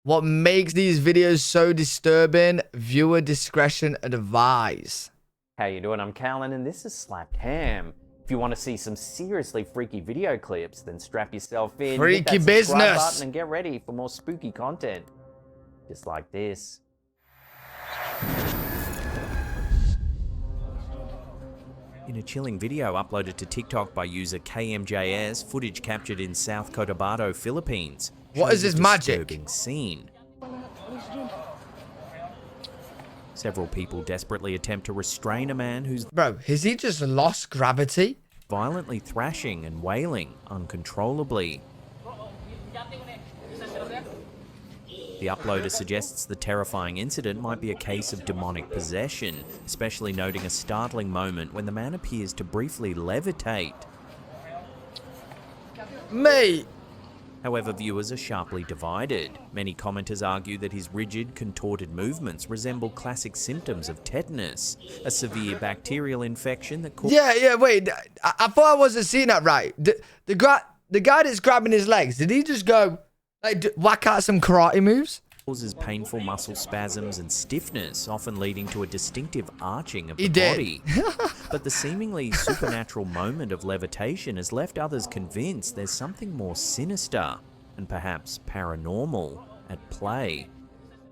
What makes these videos so disturbing? Viewer discretion advised. How you doing? I'm Callan and this is Slapped Ham. If you want to see some seriously freaky video clips, then strap yourself in, Freaky hit that subscribe business button and get ready for more spooky content. Just like this. In a chilling video uploaded to TikTok by user KMJS, footage captured in South Cotabato, Philippines. What is this magic? Disturbing scene. Several people desperately attempt to restrain a man who's has he just lost gravity? Violently thrashing and wailing uncontrollably. The uploader suggests the terrifying incident might be a case of demonic possession, especially noting a startling moment when the man appears to briefly levitate. Mate! However, viewers are sharply divided. Many commenters argue that his rigid, contorted movements resemble classic symptoms of tetanus, a severe bacterial infection that causes... Yeah, wait. I thought I wasn't seeing that right. The guy that's grabbing his legs, did he just go, like, whack out some karate moves? Causes painful muscle spasms and stiffness, often leading to a distinctive arching of the He body. did. But the seemingly supernatural moment of levitation has left others convinced there's something more sinister and perhaps paranormal at play.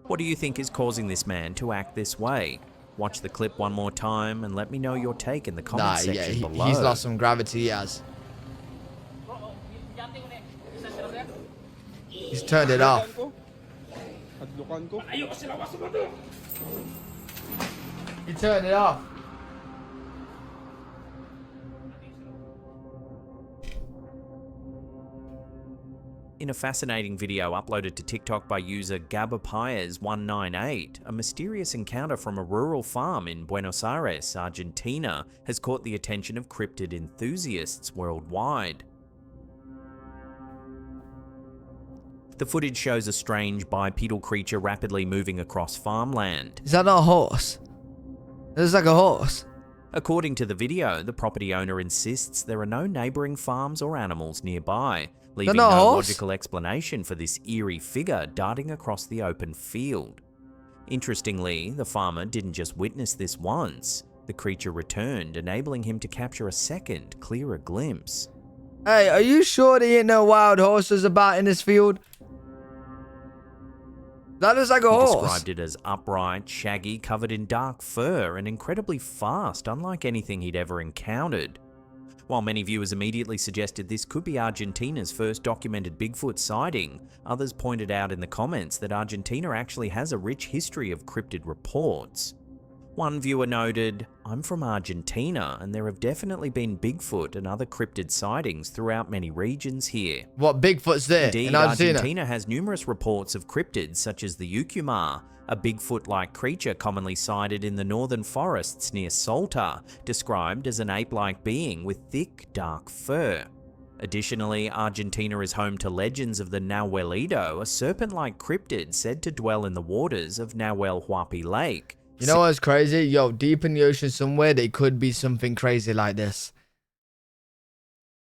What do you think is causing this man to act this way? Watch the clip one more time and let me know your take in the comment section below. He's lost some gravity, he has. He's turned it off. He turned it off. In a fascinating video uploaded to TikTok by user Gabapires198, a mysterious encounter from a rural farm in Buenos Aires, Argentina, has caught the attention of cryptid enthusiasts worldwide. The footage shows a strange bipedal creature rapidly moving across farmland. Is that not a horse? It looks like a horse. According to the video, the property owner insists there are no neighbouring farms or animals nearby, leaving no logical explanation for this eerie figure darting across the open field. Interestingly, the farmer didn't just witness this once. The creature returned, enabling him to capture a second, clearer glimpse. Hey, are you sure there ain't no wild horses about in this field? That looks like a horse. He described it as upright, shaggy, covered in dark fur, and incredibly fast, unlike anything he'd ever encountered. While many viewers immediately suggested this could be Argentina's first documented Bigfoot sighting, others pointed out in the comments that Argentina actually has a rich history of cryptid reports. One viewer noted, "I'm from Argentina and there have definitely been Bigfoot and other cryptid sightings throughout many regions here." What Bigfoot's there? Indeed, in Argentina? Argentina has numerous reports of cryptids such as the Ucumar, a Bigfoot-like creature commonly sighted in the northern forests near Salta, described as an ape-like being with thick, dark fur. Additionally, Argentina is home to legends of the Nahuelito, a serpent-like cryptid said to dwell in the waters of Nahuel Huapi Lake. You know what's crazy? Yo, deep in the ocean somewhere, there could be something crazy like this.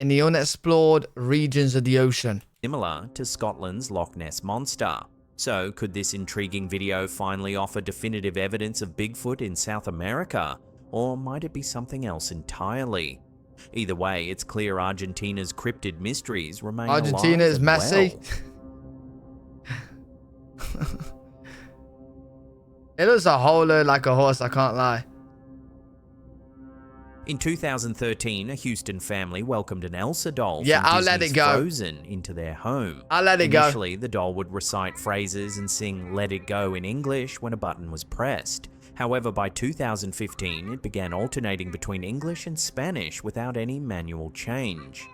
In the unexplored regions of the ocean. Similar to Scotland's Loch Ness Monster. So, could this intriguing video finally offer definitive evidence of Bigfoot in South America? Or might it be something else entirely? Either way, it's clear Argentina's cryptid mysteries remain alive. Argentina is messy. Well. It looks a whole lot like a horse, I can't lie. In 2013, a Houston family welcomed an Elsa doll Yeah, from I'll let Disney's it go. Frozen into their home. I'll let it go. Initially, the doll would recite phrases and sing "Let It Go" in English when a button was pressed. However, by 2015, it began alternating between English and Spanish without any manual change.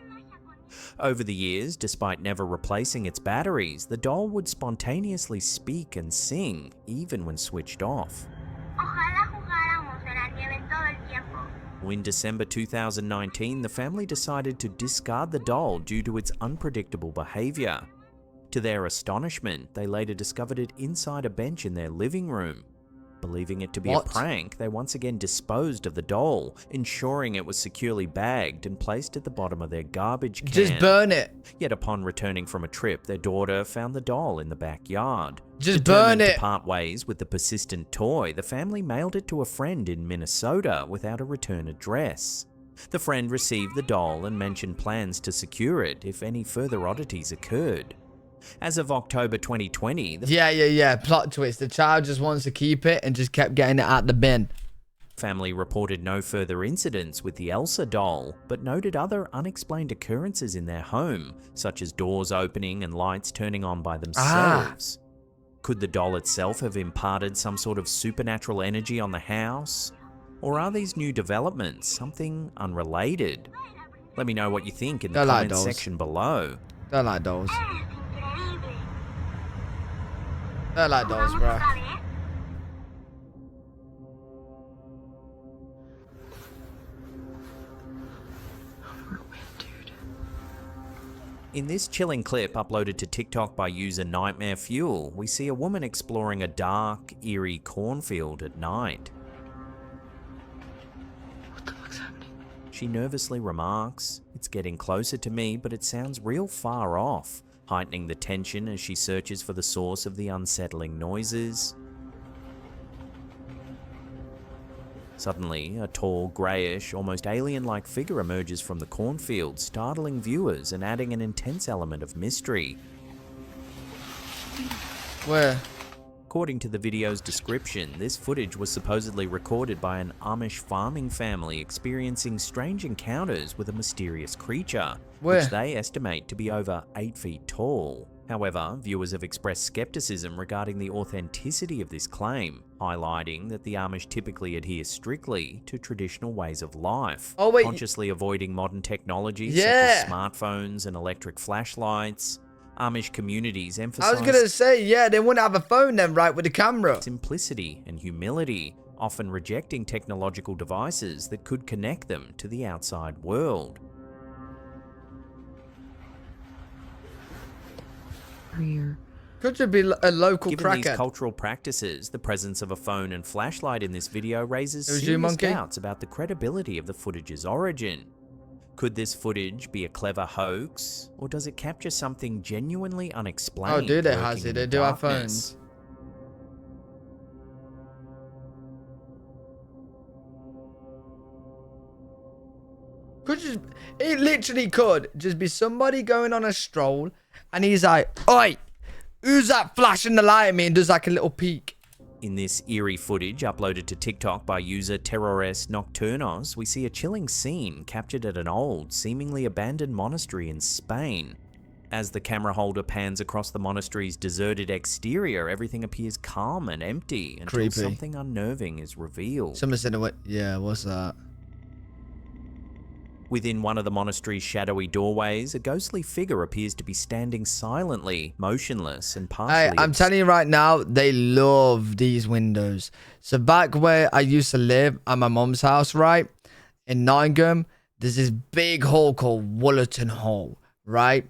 Over the years, despite never replacing its batteries, the doll would spontaneously speak and sing, even when switched off. In December 2019, the family decided to discard the doll due to its unpredictable behavior. To their astonishment, they later discovered it inside a bench in their living room. Believing it to be What? a prank, they once again disposed of the doll, ensuring it was securely bagged and placed at the bottom of their garbage can. Just burn it. Yet upon returning from a trip, their daughter found the doll in the backyard. Just burn Determined it. to part ways with the persistent toy, the family mailed it to a friend in Minnesota without a return address. The friend received the doll and mentioned plans to secure it if any further oddities occurred. As of October 2020, the Yeah. Plot twist. The child just wants to keep it and just kept getting it out the bin. family reported no further incidents with the Elsa doll, but noted other unexplained occurrences in their home, such as doors opening and lights turning on by themselves. Could the doll itself have imparted some sort of supernatural energy on the house? Or are these new developments something unrelated? Let me know what you think in the They're like comments dolls. section below. They're like dolls. They're like dolls, bro. In this chilling clip uploaded to TikTok by user Nightmare Fuel, we see a woman exploring a dark, eerie cornfield at night. What the fuck's happening? She nervously remarks, "It's getting closer to me, but it sounds real far off," heightening the tension as she searches for the source of the unsettling noises. Suddenly, a tall, greyish, almost alien-like figure emerges from the cornfield, startling viewers and adding an intense element of mystery. Where? According to the video's description, this footage was supposedly recorded by an Amish farming family experiencing strange encounters with a mysterious creature, Where? which they estimate to be over 8 feet tall. However, viewers have expressed skepticism regarding the authenticity of this claim, highlighting that the Amish typically adhere strictly to traditional ways of life, Oh, wait. consciously avoiding modern technologies Yeah. such as smartphones and electric flashlights. Amish communities I emphasize was gonna say, yeah, they wouldn't have a phone then, right, with the camera. simplicity and humility, often rejecting technological devices that could connect them to the outside world. Rear. Could you be a local Given these crackhead? cultural practices, the presence of a phone and flashlight in this video raises It was you, serious monkey? doubts about the credibility of the footage's origin. Could this footage be a clever hoax, or does it capture something genuinely unexplained? Oh, dude, it lurking has it. in They the do have darkness? phones. Could just, it literally could just be somebody going on a stroll and he's like, "Oi, who's that flashing the light at me?" and does like a little peek. In this eerie footage uploaded to TikTok by user Terrores Nocturnos, we see a chilling scene captured at an old, seemingly abandoned monastery in Spain. As the camera holder pans across the monastery's deserted exterior, everything appears calm and empty until Creepy. something unnerving is revealed. Someone said, "Yeah, what's that?" Within one of the monastery's shadowy doorways, a ghostly figure appears to be standing silently, motionless and partially I'm telling you right now, they love these windows. So back where I used to live at my mom's house, right, in Nottingham, there's this big hole called Woolerton Hall, right?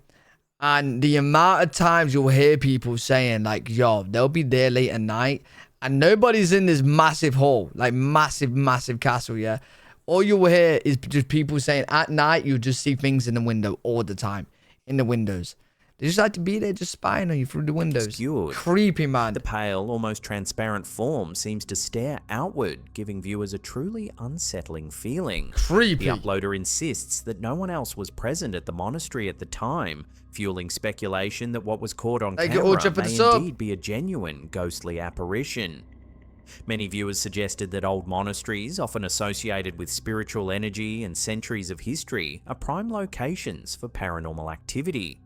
And the amount of times you'll hear people saying like, "Yo, they'll be there late at night," and nobody's in this massive hall, like massive castle, yeah. All you will hear is just people saying at night you just see things in the window all the time, in the windows. They just like to be there, just spying on you through the windows. obscured. Creepy, man. The pale, almost transparent form seems to stare outward, giving viewers a truly unsettling feeling. Creepy. The uploader insists that no one else was present at the monastery at the time, fueling speculation that what was caught on They get all camera jumping may us up. indeed be a genuine ghostly apparition. Many viewers suggested that old monasteries, often associated with spiritual energy and centuries of history, are prime locations for paranormal activity.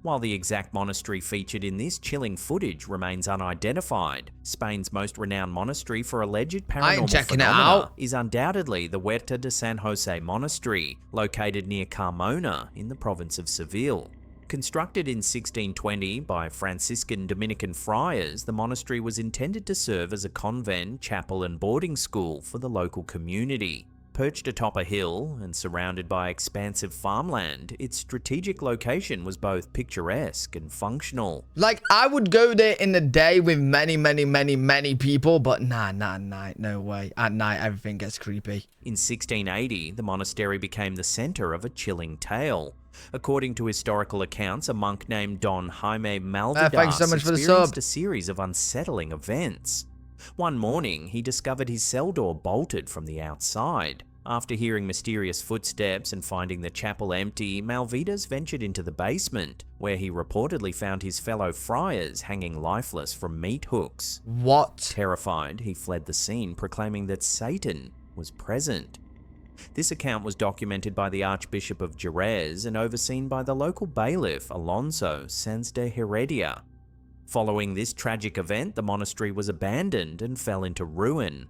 While the exact monastery featured in this chilling footage remains unidentified, Spain's most renowned monastery for alleged I ain't paranormal checking it phenomena out. is undoubtedly the Huerta de San Jose Monastery, located near Carmona in the province of Seville. Constructed in 1620 by Franciscan Dominican friars, the monastery was intended to serve as a convent, chapel and boarding school for the local community. Perched atop a hill and surrounded by expansive farmland, its strategic location was both picturesque and functional. Like, I would go there in the day with many people, but nah, at night, no way. At night, everything gets creepy. In 1680, the monastery became the center of a chilling tale. According to historical accounts, a monk named Don Jaime Malvidas thanks so much for the experienced sub. a series of unsettling events. One morning, he discovered his cell door bolted from the outside. After hearing mysterious footsteps and finding the chapel empty, Malvidas ventured into the basement, where he reportedly found his fellow friars hanging lifeless from meat hooks. What? Terrified, he fled the scene, proclaiming that Satan was present. This account was documented by the Archbishop of Jerez and overseen by the local bailiff Alonso Sanz de Heredia. Following this tragic event, the monastery was abandoned and fell into ruin.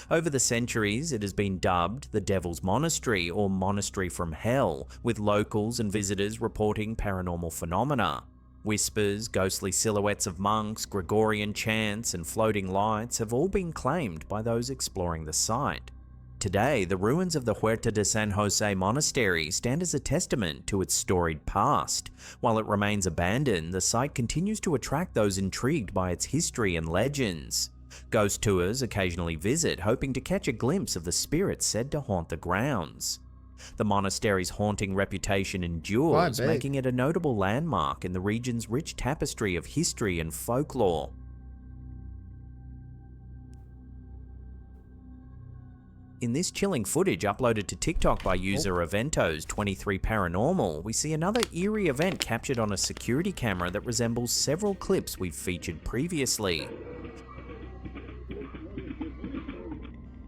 Over the centuries, it has been dubbed the Devil's Monastery or Monastery from Hell, with locals and visitors reporting paranormal phenomena. Whispers, ghostly silhouettes of monks, Gregorian chants, and floating lights have all been claimed by those exploring the site. Today, the ruins of the Huerta de San Jose Monastery stand as a testament to its storied past. While it remains abandoned, the site continues to attract those intrigued by its history and legends. Ghost tours occasionally visit, hoping to catch a glimpse of the spirits said to haunt the grounds. The monastery's haunting reputation endures, making it a notable landmark in the region's rich tapestry of history and folklore. In this chilling footage uploaded to TikTok by user Eventos23Paranormal, we see another eerie event captured on a security camera that resembles several clips we've featured previously.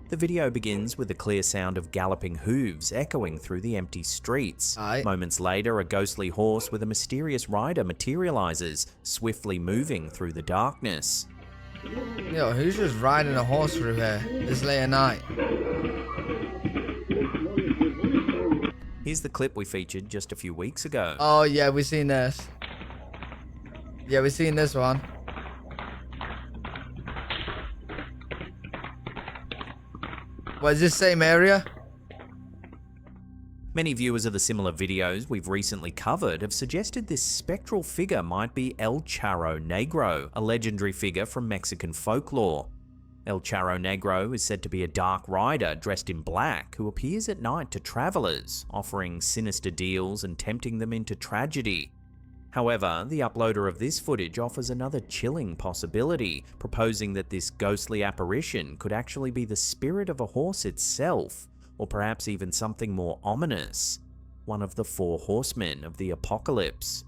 The video begins with the clear sound of galloping hooves echoing through the empty streets. Moments later, a ghostly horse with a mysterious rider materializes, swiftly moving through the darkness. Yo, who's just riding a horse through here this late at night? Here's the clip we featured just a few weeks ago. Oh yeah, we've seen this. Yeah, we've seen this one. What, is this same area? Many viewers of the similar videos we've recently covered have suggested this spectral figure might be El Charro Negro, a legendary figure from Mexican folklore. El Charro Negro is said to be a dark rider dressed in black who appears at night to travelers, offering sinister deals and tempting them into tragedy. However, the uploader of this footage offers another chilling possibility, proposing that this ghostly apparition could actually be the spirit of a horse itself, or perhaps even something more ominous, one of the 4 horsemen of the apocalypse.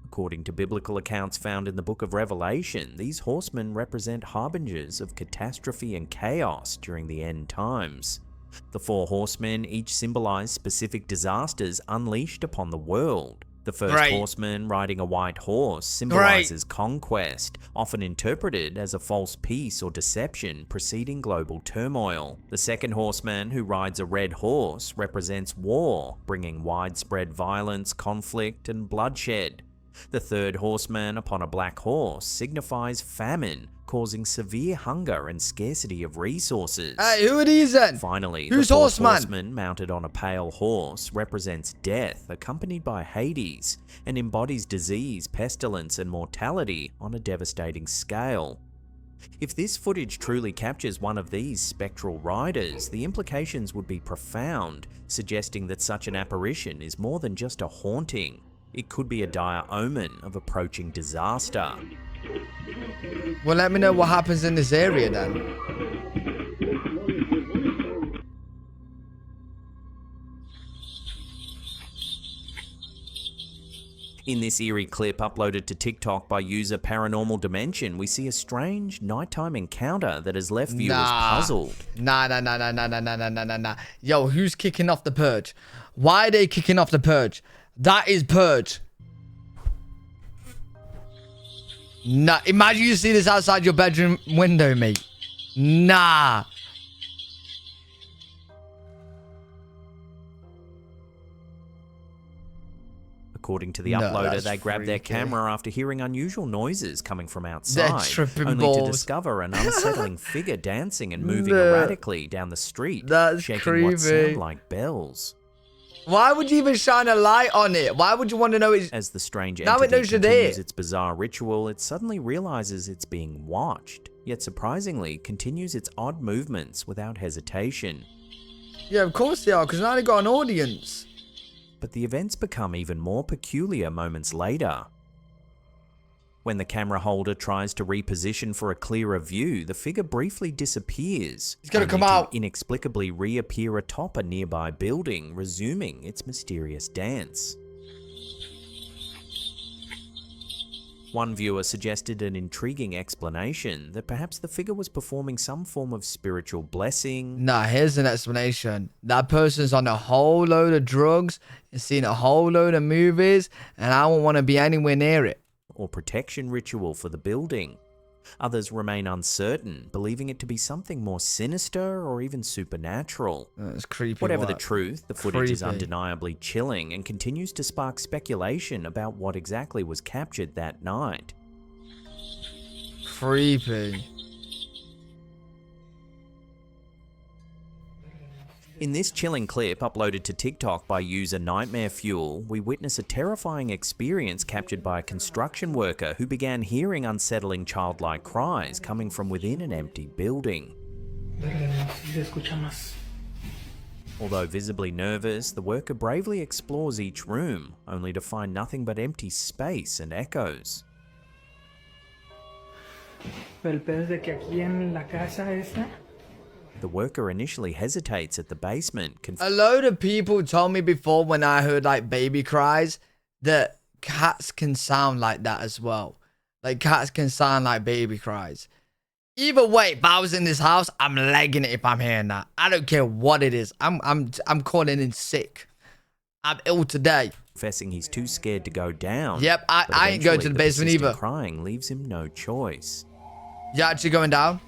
According to biblical accounts found in the Book of Revelation, these horsemen represent harbingers of catastrophe and chaos during the end times. The 4 horsemen each symbolize specific disasters unleashed upon the world. The first horseman, riding a white horse, symbolizes conquest, often interpreted as a false peace or deception preceding global turmoil. The second horseman, who rides a red horse, represents war, bringing widespread violence, conflict, and bloodshed. The third horseman upon a black horse signifies famine, causing severe hunger and scarcity of resources. Hey, who are these then? Finally, who's the fourth Horseman? horseman, mounted on a pale horse, represents death, accompanied by Hades, and embodies disease, pestilence, and mortality on a devastating scale. If this footage truly captures one of these spectral riders, the implications would be profound, suggesting that such an apparition is more than just a haunting. It could be a dire omen of approaching disaster. Well, let me know what happens in this area then. In this eerie clip uploaded to TikTok by user Paranormal Dimension, we see a strange nighttime encounter that has left viewers puzzled. Nah. Yo, who's kicking off the Purge? Why are they kicking off the Purge? That is Purge. Nah, imagine you see this outside your bedroom window, mate. Nah. According to the No, uploader, that's they grabbed their freaky. camera after hearing unusual noises coming from They're outside, tripping only balls. to discover an unsettling figure dancing and moving No. erratically down the street, That's shaking what creepy. sound like bells. Why would you even shine a light on it? Why would you want to know it's... As the strange Now it entity knows you're there. continues its bizarre ritual, it suddenly realizes it's being watched, yet surprisingly continues its odd movements without hesitation. Yeah, of course they are, because now they got an audience. But the events become even more peculiar moments later. When the camera holder tries to reposition for a clearer view, the figure briefly disappears. It's gonna only come to out. inexplicably reappear atop a nearby building, resuming its mysterious dance. One viewer suggested an intriguing explanation that perhaps the figure was performing some form of spiritual blessing, Nah, here's an explanation. That person's on a whole load of drugs and seen a whole load of movies, and I won't want to be anywhere near it. or protection ritual for the building. Others remain uncertain, believing it to be something more sinister or even supernatural. That's creepy. Whatever the work. truth, the footage is Creepy. undeniably chilling and continues to spark speculation about what exactly was captured that night. Creepy. In this chilling clip uploaded to TikTok by user Nightmare Fuel, we witness a terrifying experience captured by a construction worker who began hearing unsettling childlike cries coming from within an empty building. Although visibly nervous, the worker bravely explores each room, only to find nothing but empty space and echoes. Pero el pedo es de que aquí en la casa esta, The worker initially hesitates at the basement, A load of people told me before when I heard like baby cries that cats can sound like that as well. Like cats can sound like baby cries. Either way, if I was in this house, I'm legging it if I'm hearing that. I don't care what it is. I'm calling in sick. I'm ill today. confessing he's too scared to go down. Yep, but I ain't going to eventually the basement persistent either. Crying leaves him no choice. You actually going down?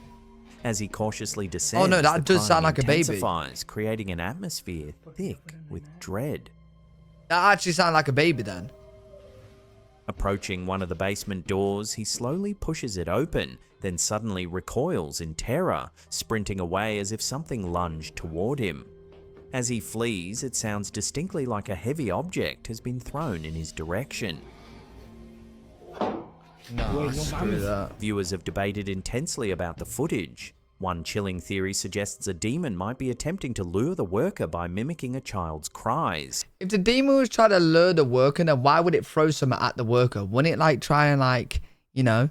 As he cautiously descends, Oh no, that the does sound crying like a baby. intensifies, creating an atmosphere thick with dread. That actually sound like a baby then. Approaching one of the basement doors, he slowly pushes it open, then suddenly recoils in terror, sprinting away as if something lunged toward him. As he flees, it sounds distinctly like a heavy object has been thrown in his direction. No, screw that. Viewers have debated intensely about the footage. One chilling theory suggests a demon might be attempting to lure the worker by mimicking a child's cries. If the demon was trying to lure the worker, then why would it throw something at the worker? Wouldn't it like try and like, you know?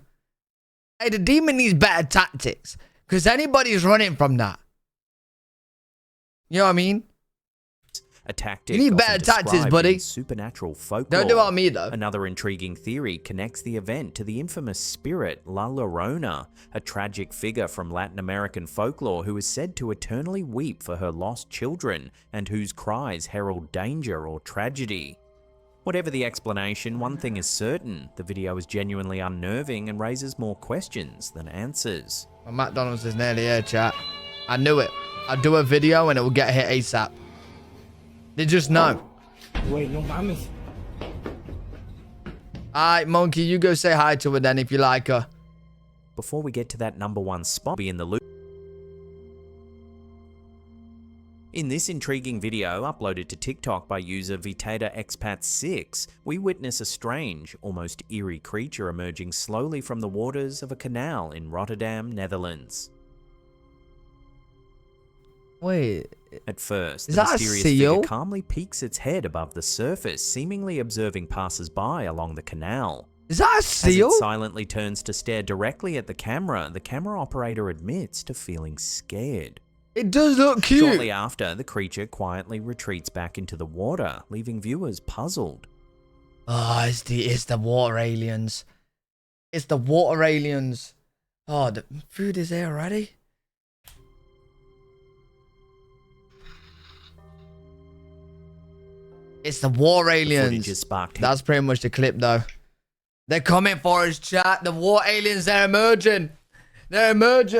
Hey, the demon needs better tactics. Because anybody's running from that. You know what I mean? A tactic You need often better tactics, described buddy. in supernatural folklore. Don't do it on me, though. Another intriguing theory connects the event to the infamous spirit La Llorona, a tragic figure from Latin American folklore who is said to eternally weep for her lost children and whose cries herald danger or tragedy. Whatever the explanation, one thing is certain: the video is genuinely unnerving and raises more questions than answers. Well, McDonald's is nearly here, chat. I knew it. I'll do a video and it will get hit ASAP. They just know. güey, no mames. Alright, Monkey, you go say hi to her then if you like her. Before we get to that #1 spot, be in the loop. In this intriguing video, uploaded to TikTok by user VitatorExpat6, we witness a strange, almost eerie creature emerging slowly from the waters of a canal in Rotterdam, Netherlands. Wait. At first, Is the that a mysterious seal? figure calmly peeks its head above the surface, seemingly observing passers-by along the canal. Is that a As seal? it silently turns to stare directly at the camera operator admits to feeling scared. It does look cute. Shortly after, the creature quietly retreats back into the water, leaving viewers puzzled. Oh, it's the water aliens. It's the water aliens. Oh, the food is there already? It's the water The footage aliens. has sparked That's pretty much the clip, though. They're coming for us, chat. The water aliens, they're emerging. They're emerging.